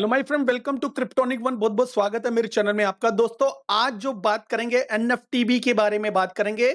Hello my friend, welcome to Kryptonic One. बहुत बहुत स्वागत है मेरे चैनल में आपका। दोस्तों, आज जो बात करेंगे एनएफटीबी के बारे में बात करेंगे।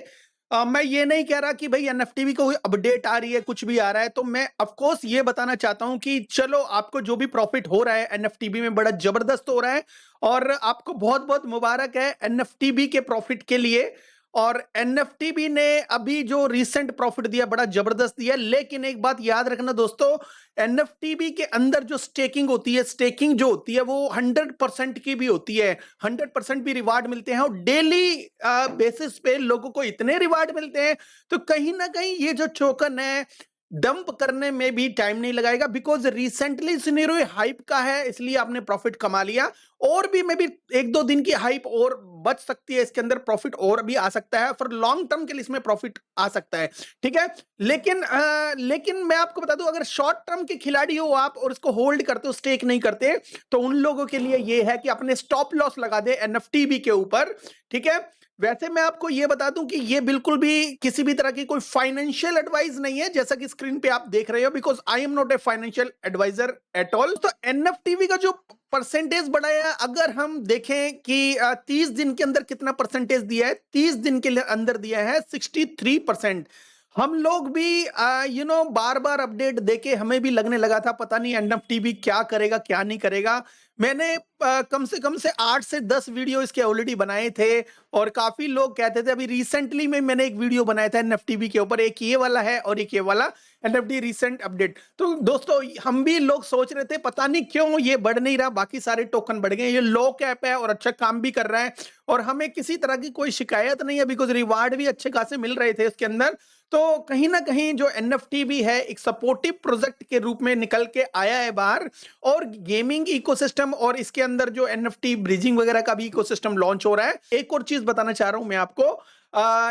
मैं ये नहीं कह रहा कि भाई एनएफटीबी को कोई अपडेट आ रही है, कुछ भी आ रहा है, तो मैं ऑफ कोर्स ये बताना चाहता हूं कि चलो, आपको जो भी प्रॉफिट हो रहा है एनएफटीबी में बड़ा जबरदस्त हो रहा है और आपको बहुत बहुत मुबारक है एनएफटीबी के प्रॉफिट के लिए। और एनएफटीबी ने अभी जो रीसेंट प्रॉफिट दिया बड़ा जबरदस्त दिया, लेकिन एक बात याद रखना दोस्तों, एनएफटीबी के अंदर जो स्टेकिंग होती है, स्टेकिंग जो होती है वो 100% की भी होती है। 100% भी रिवार्ड मिलते हैं और डेली बेसिस पे लोगों को इतने रिवार्ड मिलते हैं। तो कहीं ना कहीं ये जो टोकन है डंप करने में भी टाइम नहीं लगाएगा, बिकॉज रिसेंटली सिनेरियो हाइप का है, इसलिए आपने प्रॉफिट कमा लिया। और भी मे बी एक दो दिन की हाइप और बच सकती है, इसके अंदर प्रॉफिट और भी आ सकता है, फॉर लॉन्ग टर्म के लिए इसमें प्रॉफिट आ सकता है। ठीक है, लेकिन मैं आपको बता दूं, अगर शॉर्ट टर्म के खिलाड़ी हो आप और इसको होल्ड करते हो, स्टेक नहीं करते, तो उन लोगों के लिए यह है कि अपने स्टॉप लॉस लगा दे एनएफटीबी के ऊपर। ठीक है, वैसे मैं आपको यह बता दूं कि यह बिल्कुल भी किसी भी तरह की कोई फाइनेंशियल एडवाइस नहीं है, जैसा कि स्क्रीन पे आप देख रहे हो, because I am not a financial adviser at all. तो एनएफटीवी का जो परसेंटेज बढ़ाया, अगर हम देखें कि 30 दिन के अंदर कितना परसेंटेज दिया है, 30 दिन के अंदर दिया है 63%। हम लोग भी बार बार अपडेट देके हमें भी लगने लगा था पता नहीं एनएफटीवी क्या करेगा क्या नहीं करेगा। मैंने कम से 8 से 10 वीडियो इसके ऑलरेडी बनाए थे और काफी लोग कहते थे। अभी रिसेंटली में मैंने एक वीडियो बनाया था एनएफटीवी के ऊपर, एक ये वाला है और एक ये वाला एनएफटी रिसेंट अपडेट। तो दोस्तों, हम भी लोग सोच रहे थे पता नहीं क्यों ये बढ़ नहीं रहा, बाकी सारे टोकन बढ़ गए। ये लो कैप है और अच्छा काम भी कर रहा है और हमें किसी तरह की कोई शिकायत नहीं है, बिकॉज रिवार्ड भी अच्छे खासे मिल रहे थे इसके अंदर। तो कहीं ना कहीं जो एनएफटी भी है एक सपोर्टिव प्रोजेक्ट के रूप में निकल के आया है बाहर। और गेमिंग इकोसिस्टम और इसके अंदर जो एनएफटी ब्रिजिंग वगैरह का भी इकोसिस्टम लॉन्च हो रहा है। एक और चीज बताना चाह रहा हूं मैं आपको,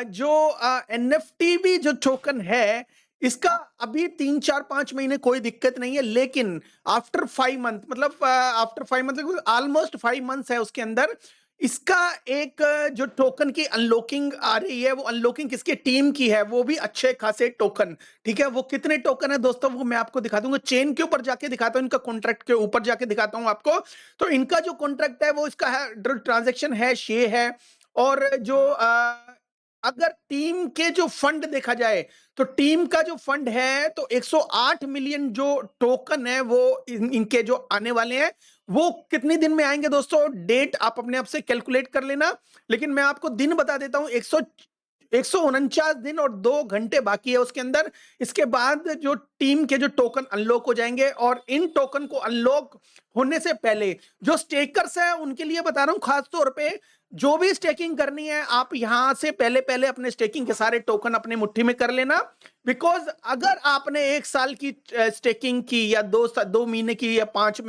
जो एनएफटी भी जो टोकन है, इसका अभी 3 4 5 महीने कोई दिक्कत नहीं है, लेकिन आफ्टर 5 मंथ, मतलब आफ्टर 5 मंथ, ऑलमोस्ट 5 मंथ्स है उसके अंदर, इसका एक जो टोकन की अनलॉकिंग आ रही है, वो अनलॉकिंग किसके टीम की है, वो भी अच्छे खासे टोकन। ठीक है, वो कितने टोकन है दोस्तों, वो मैं आपको दिखा दूंगा, चेन के ऊपर जाके दिखाता हूं, इनका कॉन्ट्रैक्ट के ऊपर जाके दिखाता हूं आपको। तो इनका जो कॉन्ट्रैक्ट है वो इसका है, ट्रांजेक्शन है, शे है। और जो अगर टीम के जो फंड देखा जाए, तो टीम का जो फंड है तो 108 मिलियन जो टोकन है वो इनके जो आने वाले हैं, वो कितने दिन में आएंगे दोस्तों, डेट आप अपने आप से कैलकुलेट कर लेना। लेकिन मैं आपको दिन बता देता हूं, 149 दिन और 2 घंटे बाकी है उसके अंदर। इसके बाद जो टीम के जो टोकन अनलॉक हो जाएंगे, और इन टोकन को अनलॉक होने से पहले जो स्टेकर्स है उनके लिए बता रहा हूं, खास तौर पे जो भी स्टेकिंग करनी है, आप यहां से पहले पहले अपने स्टेकिंग के सारे टोकन अपने मुट्ठी में कर लेना। बिकॉज अगर आपने 1 साल की स्टेकिंग की या 2 महीने की या 5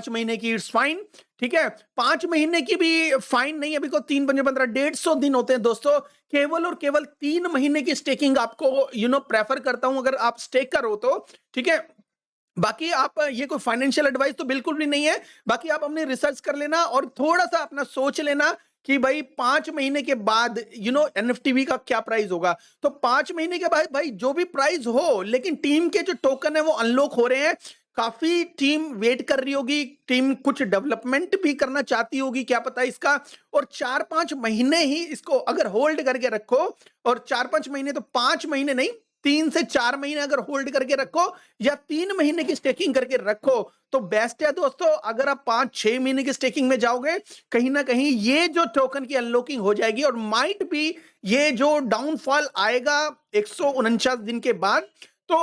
महीने की, इट्स फाइन। ठीक है, 5 महीने की भी फाइन नहीं है, बिकॉज 3 5 15 150 दिन होते हैं दोस्तों। केवल और केवल 3 महीने की स्टेकिंग आपको प्रेफर करता हूं, अगर आप स्टेकर हो तो। ठीक है, बाकी आप, ये कोई फाइनेंशियल एडवाइस तो बिल्कुल भी नहीं है। बाकी आप अपने रिसर्च कर लेना और थोड़ा सा अपना सोच लेना कि भाई 5 महीने के बाद एनएफटीवी का क्या प्राइस होगा। तो 5 महीने के बाद भाई जो भी प्राइस हो, लेकिन टीम के जो टोकन है वो अनलॉक हो रहे हैं। काफी टीम वेट कर रही होगी, टीम कुछ डेवलपमेंट भी करना चाहती होगी, क्या पता इसका। और 4 5 महीने ही इसको अगर होल्ड करके रखो, और 4 5 महीने तो 5 महीने नहीं, 3 से 4 महीने अगर होल्ड करके रखो या 3 महीने की स्टेकिंग करके रखो, तो बेस्ट है दोस्तों। अगर आप 5 6 महीने की स्टेकिंग में जाओगे, कहीं ना कहीं ये जो टोकन की अनलॉकिंग हो जाएगी, और माइट भी ये जो डाउनफॉल आएगा 149 दिन के बाद। तो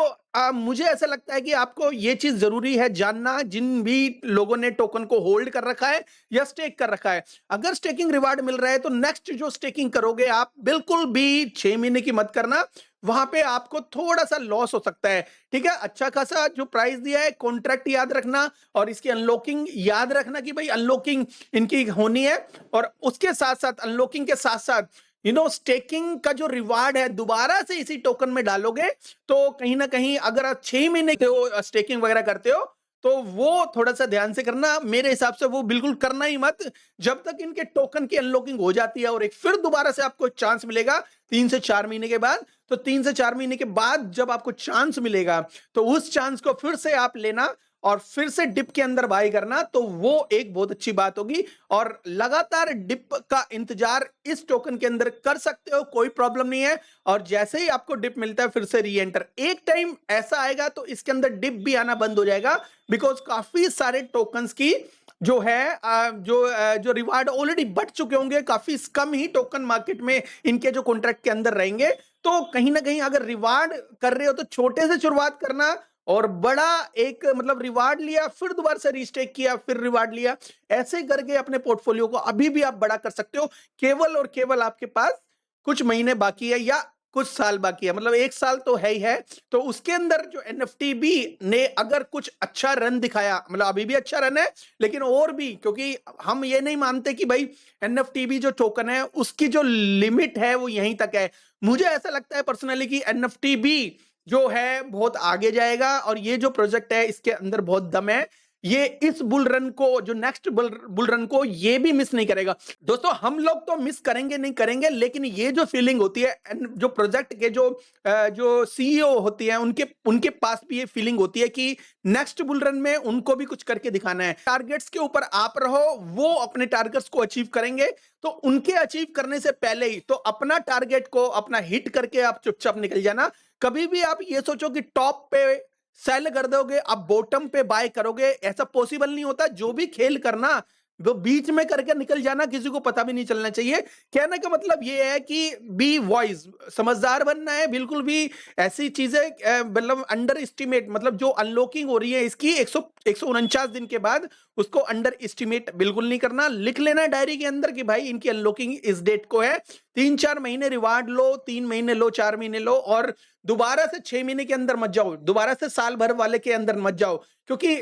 मुझे ऐसा लगता है कि आपको ये चीज जरूरी है जानना, जिन भी लोगों ने टोकन को होल्ड कर रखा है या स्टेक कर रखा है। अगर स्टेकिंग रिवार्ड मिल रहा है तो नेक्स्ट जो स्टेकिंग करोगे आप, बिल्कुल भी 6 महीने की मत करना, वहां पे आपको थोड़ा सा लॉस हो सकता है। ठीक है, अच्छा खासा जो प्राइस दिया है, कॉन्ट्रैक्ट याद रखना और इसकी अनलॉकिंग याद रखना कि भाई अनलॉकिंग इनकी होनी है। और उसके साथ साथ, अनलॉकिंग के साथ साथ, स्टेकिंग का जो रिवार्ड है दोबारा से इसी टोकन में डालोगे, तो कहीं ना कहीं अगर आप 6 महीने के स्टेकिंग वगैरह करते हो, तो वो थोड़ा सा ध्यान से करना। मेरे हिसाब से वो बिल्कुल करना ही मत, जब तक इनके टोकन की अनलॉकिंग हो जाती है और एक फिर दोबारा से आपको चांस मिलेगा 3 से 4 महीने के बाद। तो 3 से 4 महीने के बाद जब आपको चांस मिलेगा, तो उस चांस को फिर से आप लेना और फिर से डिप के अंदर बाय करना, तो वो एक बहुत अच्छी बात होगी। और लगातार डिप का इंतजार इस टोकन के अंदर कर सकते हो, कोई प्रॉब्लम नहीं है। और जैसे ही आपको डिप मिलता है फिर से री एंटर। एक टाइम ऐसा आएगा तो इसके अंदर डिप भी आना बंद हो जाएगा, बिकॉज काफी सारे टोकन्स की जो है जो रिवार्ड ऑलरेडी बढ़ चुके होंगे, काफी कम ही टोकन मार्केट में इनके जो कॉन्ट्रैक्ट के अंदर रहेंगे। तो कहीं ना कहीं अगर रिवार्ड कर रहे हो तो छोटे से शुरुआत करना, और बड़ा एक मतलब रिवार्ड लिया, फिर दोबारा से रीस्टेक किया, फिर रिवार्ड लिया, ऐसे करके अपने पोर्टफोलियो को अभी भी आप बड़ा कर सकते हो। केवल और केवल आपके पास कुछ महीने बाकी है या कुछ साल बाकी है, मतलब 1 साल तो है ही है। तो उसके अंदर जो एनएफटी भी ने अगर कुछ अच्छा रन दिखाया, मतलब अभी भी अच्छा रन है, लेकिन और भी, क्योंकि हम ये नहीं मानते कि भाई एनएफटी भी जो टोकन है उसकी जो लिमिट है वो यहीं तक है। मुझे ऐसा लगता है पर्सनली कि एनएफटी भी जो है बहुत आगे जाएगा, और ये जो प्रोजेक्ट है इसके अंदर बहुत दम है। ये इस बुल रन को, जो नेक्स्ट बुल रन को, ये भी मिस नहीं करेगा। दोस्तों हम लोग तो मिस करेंगे नहीं करेंगे, लेकिन ये जो फीलिंग होती है, जो प्रोजेक्ट के जो सीईओ होती है, उनके उनके पास भी ये फीलिंग होती है कि नेक्स्ट बुल रन में उनको भी कुछ करके दिखाना है। टारगेट्स के ऊपर आप रहो, वो अपने टारगेट्स को अचीव करेंगे, तो उनके अचीव करने से पहले ही तो अपना टारगेट को अपना हिट करके आप चुपचाप निकल जाना। कभी भी आप ये सोचो कि टॉप पे सेल कर दोगे, आप बॉटम पे बाय करोगे, ऐसा पॉसिबल नहीं होता। जो भी खेल करना वो बीच में करके निकल जाना, किसी को पता भी नहीं चलना चाहिए। कहने का मतलब ये है कि बी वॉइस, समझदार बनना है। बिल्कुल भी ऐसी चीजें मतलब अंडर एस्टिमेट, मतलब जो अनलॉकिंग हो रही है इसकी 149 दिन के बाद, उसको अंडर एस्टिमेट बिल्कुल नहीं करना। लिख लेना डायरी के अंदर कि भाई इनकी अनलॉकिंग इस डेट को है। 3-4 महीने रिवार्ड लो, 3 महीने लो, 4 महीने लो, और दोबारा से 6 महीने के अंदर मत जाओ, दोबारा से साल भर वाले के अंदर मत जाओ। क्योंकि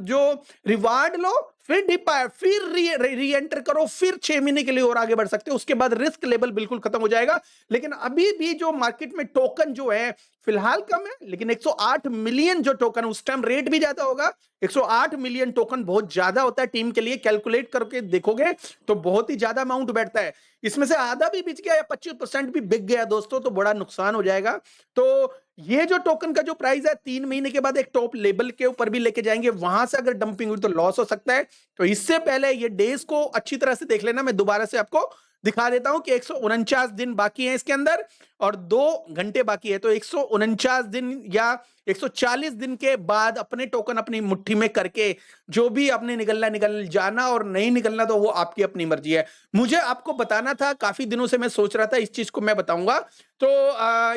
जो रिवार्ड लो, फिर डिप आए, फिर री एंटर करो, फिर 6 महीने के लिए और आगे बढ़ सकते हो, उसके बाद रिस्क लेवल बिल्कुल खत्म हो जाएगा। लेकिन अभी भी जो मार्केट में टोकन जो है फिलहाल कम है, लेकिन 108 मिलियन जो टोकन, उस टाइम रेट भी ज्यादा होगा। 108 मिलियन टोकन बहुत ज्यादा होता है टीम के लिए, कैलकुलेट करके देखोगे तो बहुत ही ज्यादा अमाउंट बैठता है। इसमें से आधा भी बिक गया या 25% भी बिक गया दोस्तों, तो बड़ा नुकसान हो जाएगा। तो ये जो टोकन का जो प्राइस है, 3 महीने के बाद एक टॉप लेवल के ऊपर भी लेके जाएंगे, वहां से अगर डंपिंग हुई तो लॉस हो सकता है। तो इससे पहले ये डेज को अच्छी तरह से देख लेना। मैं दोबारा से आपको दिखा देता हूं कि 149 दिन बाकी है इसके अंदर और 2 घंटे बाकी है। तो 149 दिन या 140 दिन के बाद अपने टोकन अपनी मुट्ठी में करके जो भी आपने निकलना निकल जाना, और नहीं निकलना तो वो आपकी अपनी मर्जी है। मुझे आपको बताना था, काफी दिनों से मैं सोच रहा था इस चीज को मैं बताऊंगा। तो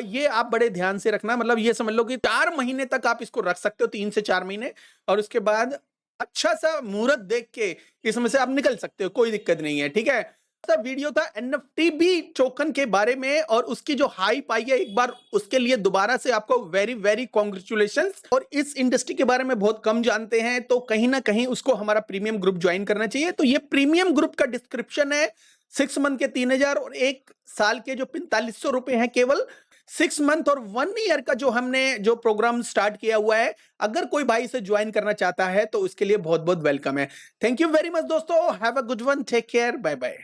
ये आप बड़े ध्यान से रखना, मतलब ये समझ लो कि 4 महीने तक आप इसको रख सकते हो, 3 से 4 महीने, और उसके बाद अच्छा सा मुहूर्त देख के इसमें से आप निकल सकते हो, कोई दिक्कत नहीं है। ठीक है, वीडियो था एनएफटीबी टोकन के बारे में, और उसकी जो हाइप आई है एक बार, उसके लिए दोबारा से आपको वेरी वेरी कॉन्ग्रेचुलेशंस। और इस इंडस्ट्री के बारे में बहुत कम जानते हैं, तो कहीं ना कहीं उसको हमारा प्रीमियम ग्रुप ज्वाइन करना चाहिए। तो ये प्रीमियम ग्रुप का डिस्क्रिप्शन है। 6 मंथ के 3000 और 1 साल के जो 4500 रुपए हैं केवल। 6 मंथ और 1 ईयर का जो हमने जो प्रोग्राम स्टार्ट किया हुआ है, अगर कोई भाई इसे ज्वाइन करना चाहता है तो उसके लिए बहुत बहुत वेलकम है। थैंक यू वेरी मच दोस्तों, have a good one, take care, bye bye.